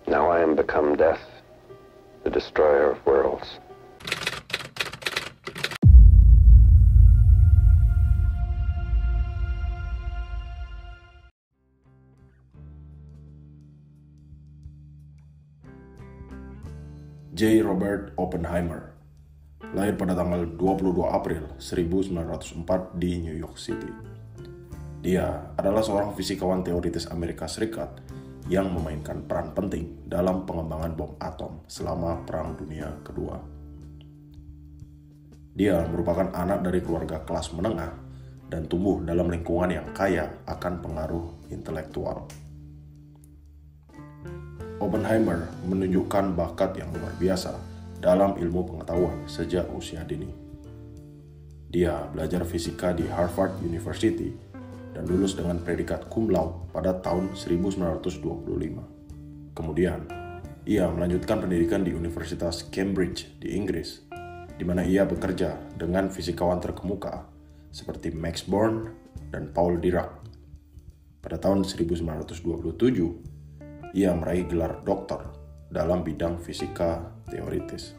Now I am become death, the destroyer of worlds. J. Robert Oppenheimer lahir pada tanggal 22 April 1904 di New York City. Dia adalah seorang fisikawan teoritis Amerika Serikat yang memainkan peran penting dalam pengembangan bom atom selama Perang Dunia Kedua. Dia merupakan anak dari keluarga kelas menengah dan tumbuh dalam lingkungan yang kaya akan pengaruh intelektual. Oppenheimer menunjukkan bakat yang luar biasa dalam ilmu pengetahuan sejak usia dini. Dia belajar fisika di Harvard University dan lulus dengan predikat cum laude pada tahun 1925. Kemudian, ia melanjutkan pendidikan di Universitas Cambridge di Inggris, di mana ia bekerja dengan fisikawan terkemuka seperti Max Born dan Paul Dirac. Pada tahun 1927, ia meraih gelar doktor dalam bidang fisika teoritis.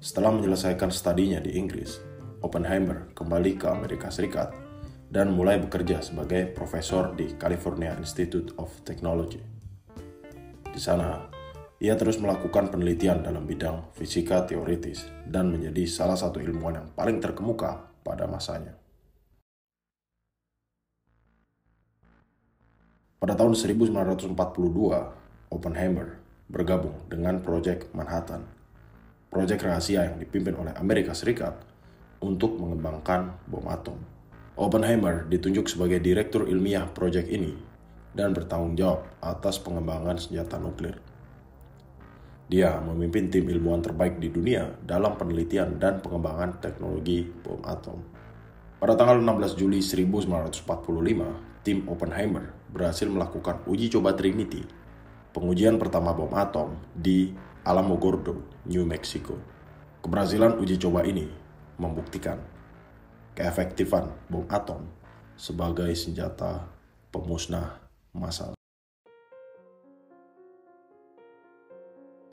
Setelah menyelesaikan studinya di Inggris, Oppenheimer kembali ke Amerika Serikat dan mulai bekerja sebagai profesor di California Institute of Technology. Di sana, ia terus melakukan penelitian dalam bidang fisika teoritis dan menjadi salah satu ilmuwan yang paling terkemuka pada masanya. Pada tahun 1942, Oppenheimer bergabung dengan Proyek Manhattan, proyek rahasia yang dipimpin oleh Amerika Serikat untuk mengembangkan bom atom. Oppenheimer ditunjuk sebagai direktur ilmiah proyek ini dan bertanggung jawab atas pengembangan senjata nuklir. Dia memimpin tim ilmuwan terbaik di dunia dalam penelitian dan pengembangan teknologi bom atom. Pada tanggal 16 Juli 1945, tim Oppenheimer berhasil melakukan uji coba Trinity, pengujian pertama bom atom di Alamogordo, New Mexico. Keberhasilan uji coba ini membuktikan keefektifan bom atom sebagai senjata pemusnah massal.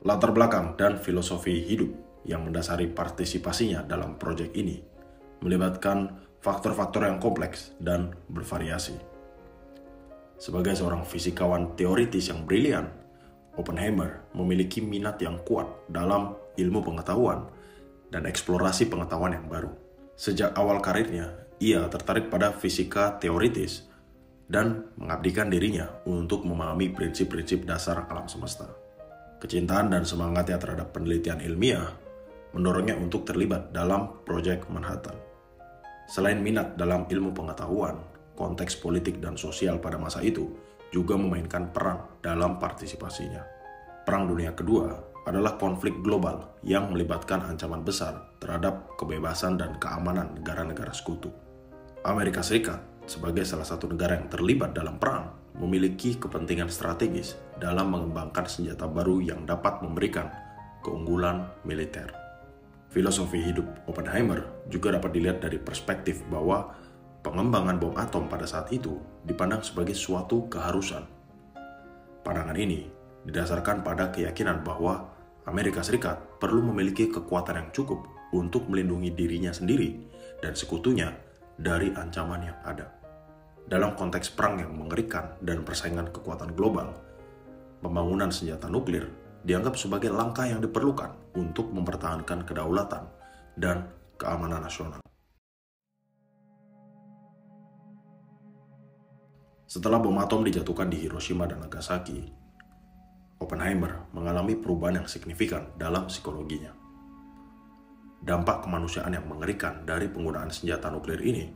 Latar belakang dan filosofi hidup yang mendasari partisipasinya dalam proyek ini melibatkan faktor-faktor yang kompleks dan bervariasi. Sebagai seorang fisikawan teoritis yang brilian, Oppenheimer memiliki minat yang kuat dalam ilmu pengetahuan dan eksplorasi pengetahuan yang baru. Sejak awal karirnya, ia tertarik pada fisika teoritis dan mengabdikan dirinya untuk memahami prinsip-prinsip dasar alam semesta. Kecintaan dan semangatnya terhadap penelitian ilmiah mendorongnya untuk terlibat dalam Proyek Manhattan. Selain minat dalam ilmu pengetahuan, konteks politik dan sosial pada masa itu juga memainkan peran dalam partisipasinya. Perang Dunia Kedua adalah konflik global yang melibatkan ancaman besar terhadap kebebasan dan keamanan negara-negara sekutu. Amerika Serikat, sebagai salah satu negara yang terlibat dalam perang, memiliki kepentingan strategis dalam mengembangkan senjata baru yang dapat memberikan keunggulan militer. Filosofi hidup Oppenheimer juga dapat dilihat dari perspektif bahwa pengembangan bom atom pada saat itu dipandang sebagai suatu keharusan. Pandangan ini didasarkan pada keyakinan bahwa Amerika Serikat perlu memiliki kekuatan yang cukup untuk melindungi dirinya sendiri dan sekutunya dari ancaman yang ada. Dalam konteks perang yang mengerikan dan persaingan kekuatan global, pembangunan senjata nuklir dianggap sebagai langkah yang diperlukan untuk mempertahankan kedaulatan dan keamanan nasional. Setelah bom atom dijatuhkan di Hiroshima dan Nagasaki, Oppenheimer mengalami perubahan yang signifikan dalam psikologinya. Dampak kemanusiaan yang mengerikan dari penggunaan senjata nuklir ini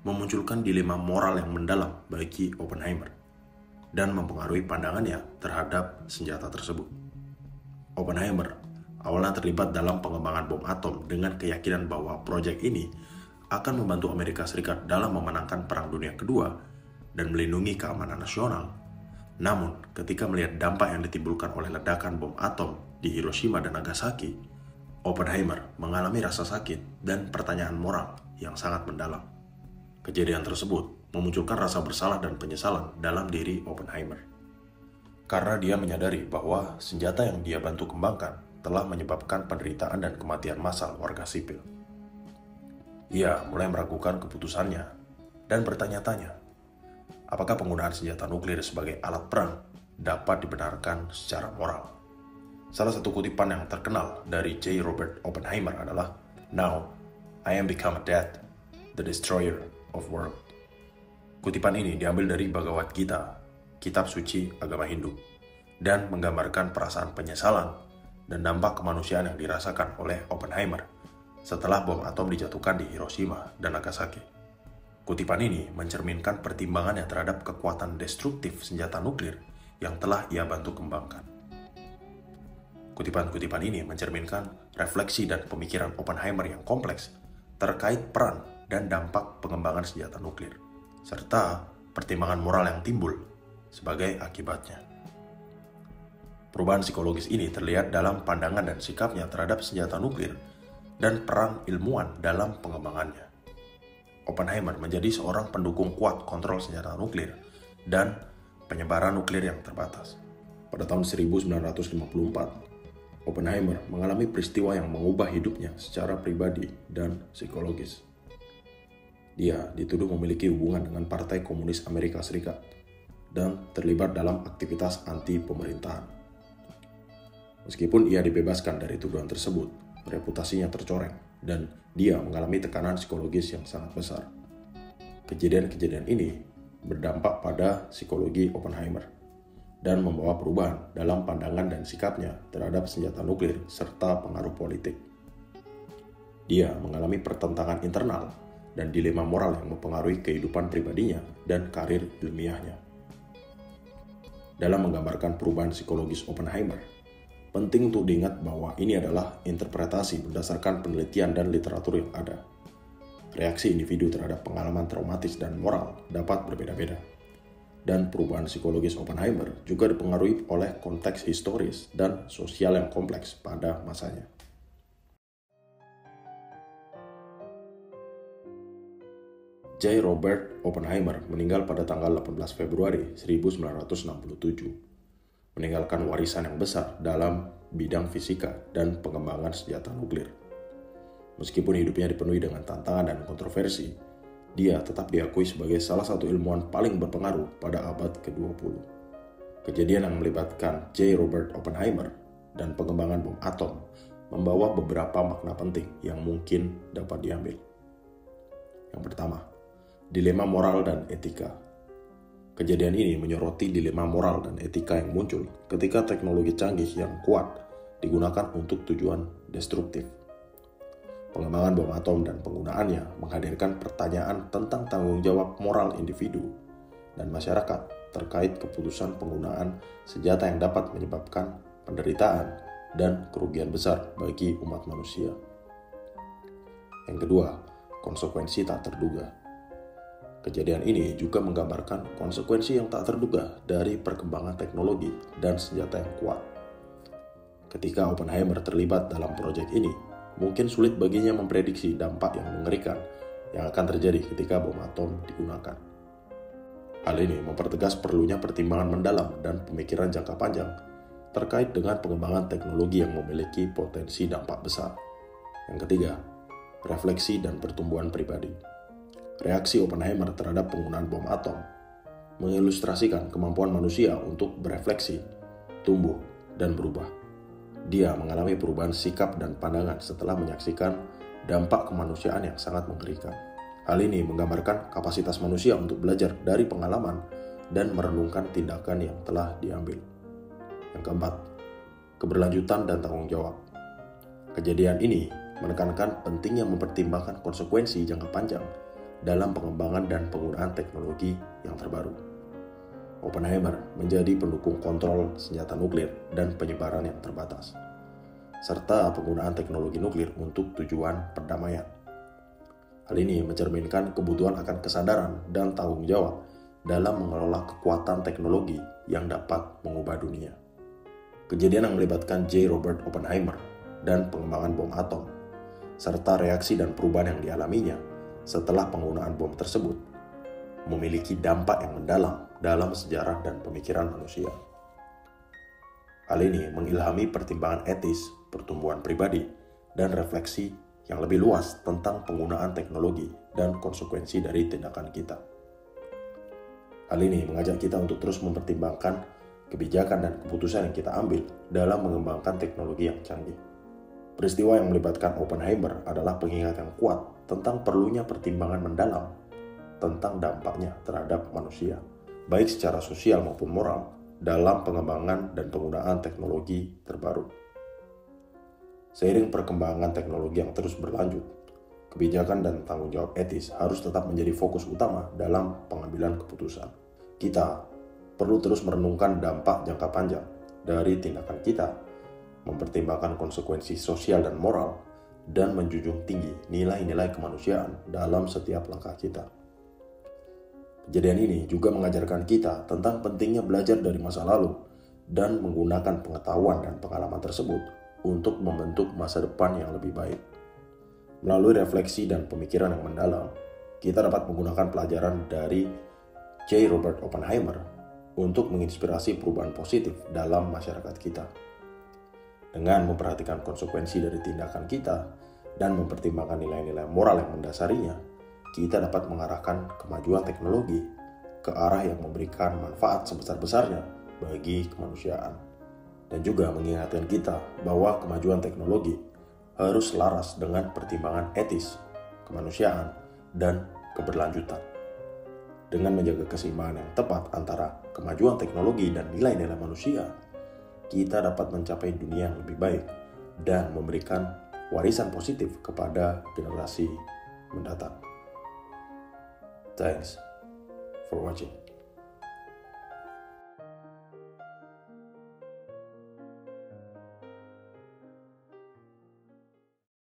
memunculkan dilema moral yang mendalam bagi Oppenheimer dan mempengaruhi pandangannya terhadap senjata tersebut. Oppenheimer awalnya terlibat dalam pengembangan bom atom dengan keyakinan bahwa proyek ini akan membantu Amerika Serikat dalam memenangkan Perang Dunia Kedua dan melindungi keamanan nasional. Namun, ketika melihat dampak yang ditimbulkan oleh ledakan bom atom di Hiroshima dan Nagasaki, Oppenheimer mengalami rasa sakit dan pertanyaan moral yang sangat mendalam. Kejadian tersebut memunculkan rasa bersalah dan penyesalan dalam diri Oppenheimer. karena dia menyadari bahwa senjata yang dia bantu kembangkan telah menyebabkan penderitaan dan kematian massal warga sipil. Ia mulai meragukan keputusannya dan bertanya-tanya, apakah penggunaan senjata nuklir sebagai alat perang dapat dibenarkan secara moral? Salah satu kutipan yang terkenal dari J. Robert Oppenheimer adalah, "Now, I am become a death, the destroyer of world." Kutipan ini diambil dari Bhagavad Gita, kitab suci agama Hindu, dan menggambarkan perasaan penyesalan dan dampak kemanusiaan yang dirasakan oleh Oppenheimer setelah bom atom dijatuhkan di Hiroshima dan Nagasaki. Kutipan ini mencerminkan pertimbangannya terhadap kekuatan destruktif senjata nuklir yang telah ia bantu kembangkan. Kutipan-kutipan ini mencerminkan refleksi dan pemikiran Oppenheimer yang kompleks terkait peran dan dampak pengembangan senjata nuklir, serta pertimbangan moral yang timbul sebagai akibatnya. Perubahan psikologis ini terlihat dalam pandangan dan sikapnya terhadap senjata nuklir dan peran ilmuwan dalam pengembangannya. Oppenheimer menjadi seorang pendukung kuat kontrol senjata nuklir dan penyebaran nuklir yang terbatas. Pada tahun 1954, Oppenheimer mengalami peristiwa yang mengubah hidupnya secara pribadi dan psikologis. Dia dituduh memiliki hubungan dengan Partai Komunis Amerika Serikat dan terlibat dalam aktivitas anti-pemerintahan. Meskipun ia dibebaskan dari tuduhan tersebut, reputasinya tercoreng dan dia mengalami tekanan psikologis yang sangat besar. Kejadian-kejadian ini berdampak pada psikologi Oppenheimer dan membawa perubahan dalam pandangan dan sikapnya terhadap senjata nuklir serta pengaruh politik. Dia mengalami pertentangan internal dan dilema moral yang mempengaruhi kehidupan pribadinya dan karir ilmiahnya. Dalam menggambarkan perubahan psikologis Oppenheimer, penting untuk diingat bahwa ini adalah interpretasi berdasarkan penelitian dan literatur yang ada. Reaksi individu terhadap pengalaman traumatis dan moral dapat berbeda-beda. Dan perubahan psikologis Oppenheimer juga dipengaruhi oleh konteks historis dan sosial yang kompleks pada masanya. J. Robert Oppenheimer meninggal pada tanggal 18 Februari 1967, meninggalkan warisan yang besar dalam bidang fisika dan pengembangan senjata nuklir. Meskipun hidupnya dipenuhi dengan tantangan dan kontroversi, dia tetap diakui sebagai salah satu ilmuwan paling berpengaruh pada abad ke-20. Kejadian yang melibatkan J. Robert Oppenheimer dan pengembangan bom atom membawa beberapa makna penting yang mungkin dapat diambil. Yang pertama, dilema moral dan etika. Kejadian ini menyoroti dilema moral dan etika yang muncul ketika teknologi canggih yang kuat digunakan untuk tujuan destruktif. Pengembangan bom atom dan penggunaannya menghadirkan pertanyaan tentang tanggung jawab moral individu dan masyarakat terkait keputusan penggunaan senjata yang dapat menyebabkan penderitaan dan kerugian besar bagi umat manusia. Yang kedua, konsekuensi tak terduga. Kejadian ini juga menggambarkan konsekuensi yang tak terduga dari perkembangan teknologi dan senjata yang kuat. Ketika Oppenheimer terlibat dalam proyek ini, mungkin sulit baginya memprediksi dampak yang mengerikan yang akan terjadi ketika bom atom digunakan. Hal ini mempertegas perlunya pertimbangan mendalam dan pemikiran jangka panjang terkait dengan pengembangan teknologi yang memiliki potensi dampak besar. Yang ketiga, refleksi dan pertumbuhan pribadi. Reaksi Oppenheimer terhadap penggunaan bom atom mengilustrasikan kemampuan manusia untuk berefleksi, tumbuh, dan berubah. Dia mengalami perubahan sikap dan pandangan setelah menyaksikan dampak kemanusiaan yang sangat mengerikan. Hal ini menggambarkan kapasitas manusia untuk belajar dari pengalaman dan merenungkan tindakan yang telah diambil. Yang keempat, keberlanjutan dan tanggung jawab. Kejadian ini menekankan pentingnya mempertimbangkan konsekuensi jangka panjang dalam pengembangan dan penggunaan teknologi yang terbaru. Oppenheimer menjadi pendukung kontrol senjata nuklir dan penyebaran yang terbatas, serta penggunaan teknologi nuklir untuk tujuan perdamaian. Hal ini mencerminkan kebutuhan akan kesadaran dan tanggung jawab dalam mengelola kekuatan teknologi yang dapat mengubah dunia. Kejadian yang melibatkan J. Robert Oppenheimer dan pengembangan bom atom, serta reaksi dan perubahan yang dialaminya setelah penggunaan bom tersebut, memiliki dampak yang mendalam dalam sejarah dan pemikiran manusia. Hal ini mengilhami pertimbangan etis, pertumbuhan pribadi, dan refleksi yang lebih luas tentang penggunaan teknologi dan konsekuensi dari tindakan kita. Hal ini mengajak kita untuk terus mempertimbangkan kebijakan dan keputusan yang kita ambil dalam mengembangkan teknologi yang canggih. Peristiwa yang melibatkan Oppenheimer adalah pengingat yang kuat tentang perlunya pertimbangan mendalam tentang dampaknya terhadap manusia, baik secara sosial maupun moral, dalam pengembangan dan penggunaan teknologi terbaru. Seiring perkembangan teknologi yang terus berlanjut, kebijakan dan tanggung jawab etis harus tetap menjadi fokus utama dalam pengambilan keputusan. Kita perlu terus merenungkan dampak jangka panjang dari tindakan kita, mempertimbangkan konsekuensi sosial dan moral, dan menjunjung tinggi nilai-nilai kemanusiaan dalam setiap langkah kita. Kejadian ini juga mengajarkan kita tentang pentingnya belajar dari masa lalu dan menggunakan pengetahuan dan pengalaman tersebut untuk membentuk masa depan yang lebih baik. Melalui refleksi dan pemikiran yang mendalam, kita dapat menggunakan pelajaran dari J. Robert Oppenheimer untuk menginspirasi perubahan positif dalam masyarakat kita. Dengan memperhatikan konsekuensi dari tindakan kita dan mempertimbangkan nilai-nilai moral yang mendasarinya, kita dapat mengarahkan kemajuan teknologi ke arah yang memberikan manfaat sebesar-besarnya bagi kemanusiaan. Dan juga mengingatkan kita bahwa kemajuan teknologi harus selaras dengan pertimbangan etis, kemanusiaan, dan keberlanjutan. Dengan menjaga keseimbangan yang tepat antara kemajuan teknologi dan nilai-nilai manusia, kita dapat mencapai dunia yang lebih baik dan memberikan warisan positif kepada generasi mendatang. Thanks for watching.